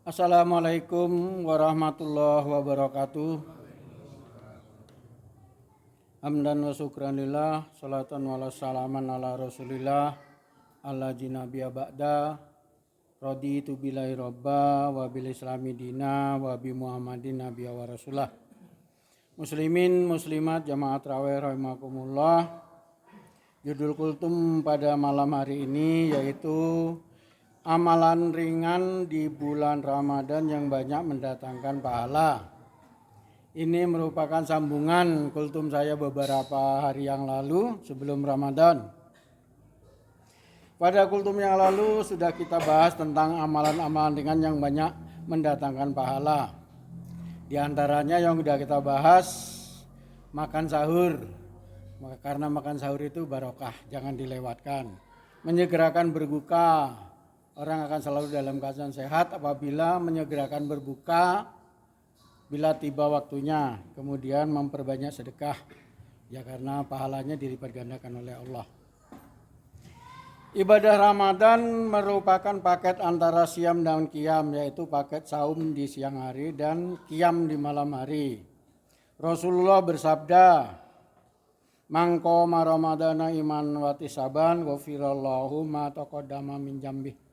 Assalamualaikum warahmatullahi wabarakatuh. Hamdan wa syukranillah, salatan wa salaman ala rasulillah, ala jinabiya ba'da, raditu billahi robba, wa bil islami dina, wa bi muhammadin nabiya wa rasulah. Muslimin, muslimat, jamaat raweh rahimakumullah. Judul kultum pada malam hari ini yaitu amalan ringan di bulan Ramadan yang banyak mendatangkan pahala. Ini merupakan sambungan kultum saya beberapa hari yang lalu sebelum Ramadan. Pada kultum yang lalu sudah kita bahas tentang amalan-amalan ringan yang banyak mendatangkan pahala. Di antaranya yang sudah kita bahas, makan sahur. Karena makan sahur itu barokah, jangan dilewatkan. Menyegerakan berbuka. Orang akan selalu dalam keadaan sehat apabila menyegerakan berbuka bila tiba waktunya. Kemudian memperbanyak sedekah. Ya karena pahalanya dilipat gandakan oleh Allah. Ibadah Ramadan merupakan paket antara siam dan qiyam, yaitu paket saum di siang hari dan qiyam di malam hari. Rasulullah bersabda, "Man qoma Ramadana iman wa tisaban ghafirallahu ma taqaddama min dzambi."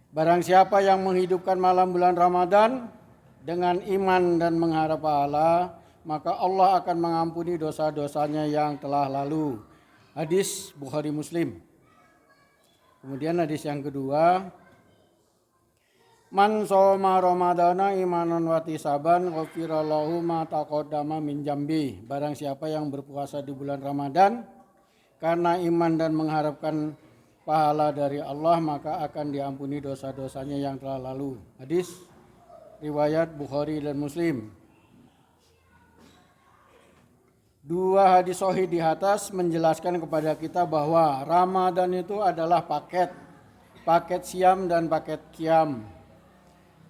Barang siapa yang menghidupkan malam bulan Ramadan dengan iman dan mengharap pahala, maka Allah akan mengampuni dosa-dosanya yang telah lalu. Hadis Bukhari Muslim. Kemudian hadis yang kedua, "Man shoma Ramadana imanan wa tisaban ghafirallahu ma taqaddama min dzambi." Barang siapa yang berpuasa di bulan Ramadan karena iman dan mengharapkan pahala dari Allah, maka akan diampuni dosa-dosanya yang telah lalu. Hadis riwayat Bukhari dan Muslim. Dua hadis sahih di atas menjelaskan kepada kita bahwa Ramadan itu adalah paket siam dan paket qiyam.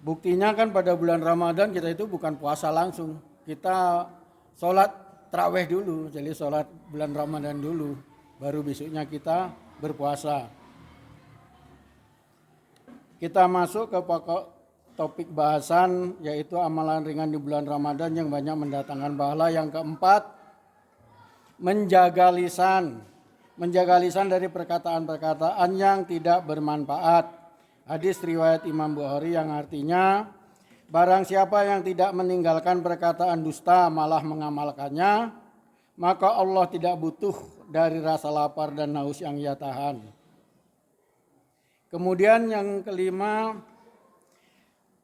Buktinya kan pada bulan Ramadan kita itu bukan puasa langsung. Kita sholat tarawih dulu, jadi sholat bulan Ramadan dulu. Baru besoknya kita berpuasa. Kita masuk ke pokok topik bahasan yaitu amalan ringan di bulan Ramadan yang banyak mendatangkan pahala. Yang keempat, menjaga lisan. Menjaga lisan dari perkataan-perkataan yang tidak bermanfaat. Hadis riwayat Imam Bukhari yang artinya, barang siapa yang tidak meninggalkan perkataan dusta malah mengamalkannya, maka Allah tidak butuh dari rasa lapar dan haus yang ia tahan. Kemudian yang kelima,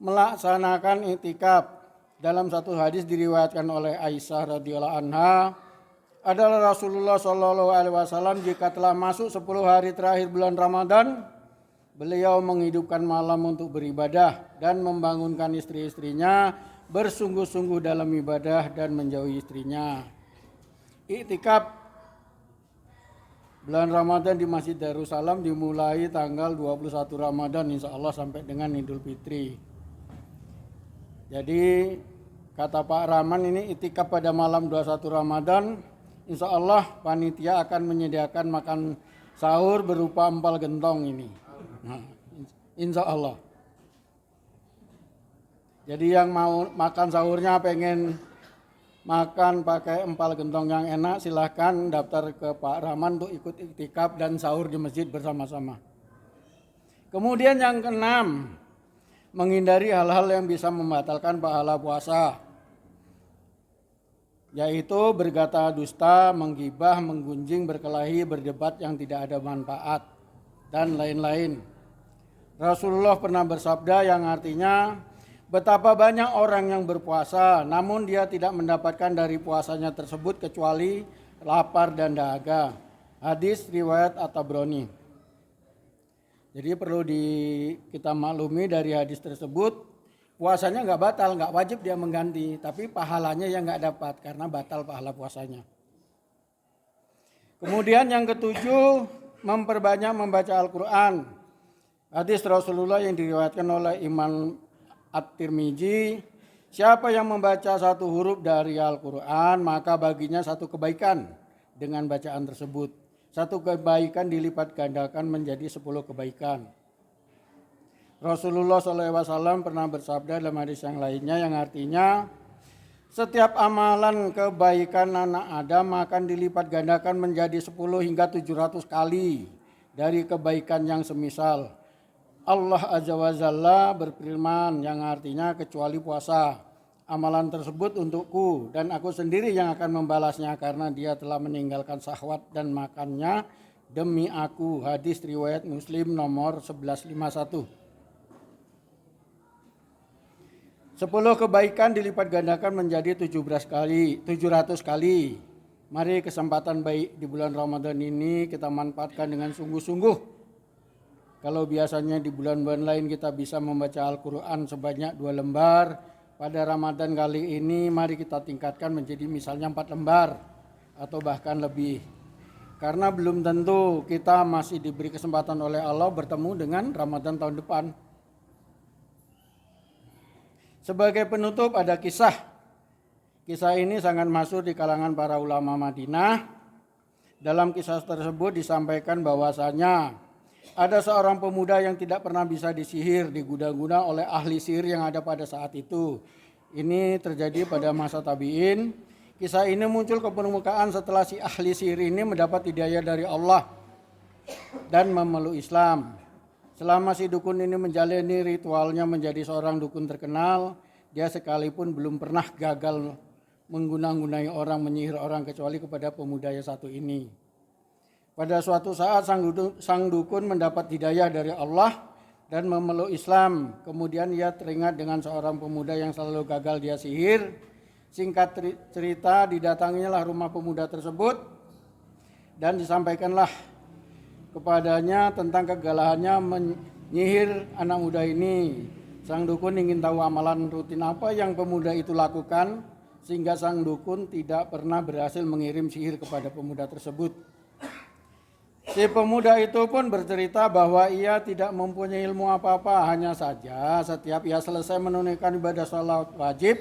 melaksanakan iktikaf. Dalam satu hadis diriwayatkan oleh Aisyah radhiyallahu anha, adalah Rasulullah Shallallahu alaihi wasallam jika telah masuk 10 hari terakhir bulan Ramadan, beliau menghidupkan malam untuk beribadah dan membangunkan istri-istrinya bersungguh-sungguh dalam ibadah dan menjauhi istrinya. Iktikaf bulan Ramadan di Masjid Darussalam dimulai tanggal 21 Ramadan insya Allah sampai dengan Idul Fitri. Jadi kata Pak Rahman ini iktikaf pada malam 21 Ramadan, insya Allah panitia akan menyediakan makan sahur berupa empal gentong ini. Nah, insya Allah. Jadi yang mau makan sahurnya pengen makan pakai empal gentong yang enak, silahkan daftar ke Pak Rahman untuk ikut iktikaf dan sahur di masjid bersama-sama. Kemudian yang keenam, menghindari hal-hal yang bisa membatalkan pahala puasa, yaitu berkata dusta, menggibah, menggunjing, berkelahi, berdebat yang tidak ada manfaat, dan lain-lain. Rasulullah pernah bersabda yang artinya, betapa banyak orang yang berpuasa, namun dia tidak mendapatkan dari puasanya tersebut kecuali lapar dan dahaga. Hadis riwayat At-Tabrani. Jadi perlu kita maklumi dari hadis tersebut, puasanya nggak batal, nggak wajib dia mengganti, tapi pahalanya yang nggak dapat karena batal pahala puasanya. Kemudian yang ketujuh, memperbanyak membaca Al-Quran. Hadis Rasulullah yang diriwayatkan oleh Imam At-Tirmizi, siapa yang membaca satu huruf dari Al-Quran maka baginya satu kebaikan dengan bacaan tersebut. Satu kebaikan dilipat gandakan menjadi 10 kebaikan. Rasulullah SAW pernah bersabda dalam hadis yang lainnya yang artinya setiap amalan kebaikan anak Adam akan dilipat gandakan menjadi 10 hingga 700 kali dari kebaikan yang semisal. Allah Azza wa Jalla berfirman yang artinya kecuali puasa. Amalan tersebut untukku dan aku sendiri yang akan membalasnya karena dia telah meninggalkan syahwat dan makannya demi aku. Hadis riwayat Muslim nomor 1151. 10 kebaikan dilipat gandakan menjadi 700 kali. Mari kesempatan baik di bulan Ramadan ini kita manfaatkan dengan sungguh-sungguh. Kalau biasanya di bulan-bulan lain kita bisa membaca Al-Quran sebanyak 2 lembar, pada Ramadan kali ini mari kita tingkatkan menjadi misalnya 4 lembar atau bahkan lebih. Karena belum tentu kita masih diberi kesempatan oleh Allah bertemu dengan Ramadan tahun depan. Sebagai penutup ada kisah. Kisah ini sangat masyhur di kalangan para ulama Madinah. Dalam kisah tersebut disampaikan bahwasanya ada seorang pemuda yang tidak pernah bisa disihir, diguna-guna oleh ahli sihir yang ada pada saat itu. Ini terjadi pada masa tabi'in. Kisah ini muncul ke permukaan setelah si ahli sihir ini mendapat hidayah dari Allah dan memeluk Islam. Selama si dukun ini menjalani ritualnya menjadi seorang dukun terkenal, dia sekalipun belum pernah gagal mengguna-gunai orang, menyihir orang kecuali kepada pemuda yang satu ini. Pada suatu saat sang dukun mendapat hidayah dari Allah dan memeluk Islam. Kemudian ia teringat dengan seorang pemuda yang selalu gagal dia sihir. Singkat cerita, didatangilah rumah pemuda tersebut dan disampaikanlah kepadanya tentang kegalahannya menyihir anak muda ini. Sang dukun ingin tahu amalan rutin apa yang pemuda itu lakukan, sehingga sang dukun tidak pernah berhasil mengirim sihir kepada pemuda tersebut. Si pemuda itu pun bercerita bahwa ia tidak mempunyai ilmu apa-apa, hanya saja setiap ia selesai menunaikan ibadah salat wajib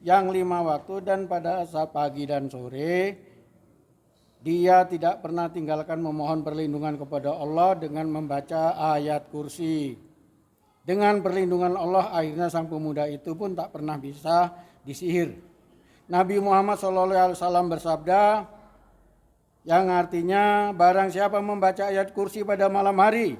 yang 5 waktu dan pada saat pagi dan sore, dia tidak pernah tinggalkan memohon perlindungan kepada Allah dengan membaca ayat kursi. Dengan perlindungan Allah akhirnya sang pemuda itu pun tak pernah bisa disihir. Nabi Muhammad SAW bersabda yang artinya barang siapa membaca ayat kursi pada malam hari,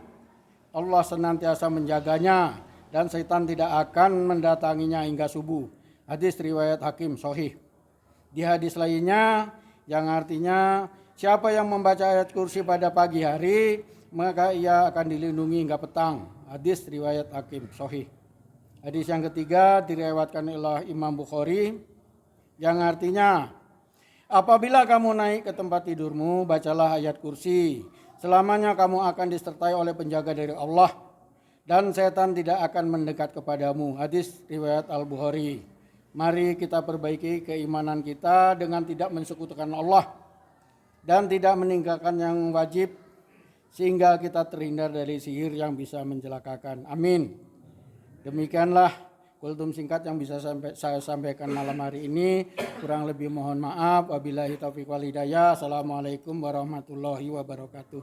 Allah senantiasa menjaganya dan setan tidak akan mendatanginya hingga subuh. Hadis riwayat Hakim Sahih. Di hadis lainnya yang artinya siapa yang membaca ayat kursi pada pagi hari maka ia akan dilindungi hingga petang. Hadis riwayat Hakim Sahih. Hadis yang ketiga diriwayatkan oleh Imam Bukhari yang artinya apabila kamu naik ke tempat tidurmu, bacalah ayat kursi. Selamanya kamu akan disertai oleh penjaga dari Allah dan setan tidak akan mendekat kepadamu. Hadis riwayat Al-Bukhari. Mari kita perbaiki keimanan kita dengan tidak mensekutukan Allah dan tidak meninggalkan yang wajib sehingga kita terhindar dari sihir yang bisa mencelakakan. Amin. Demikianlah kultum singkat yang bisa saya sampaikan malam hari ini. Kurang lebih mohon maaf. Wabillahi taufiq wal hidayah. Assalamualaikum warahmatullahi wabarakatuh.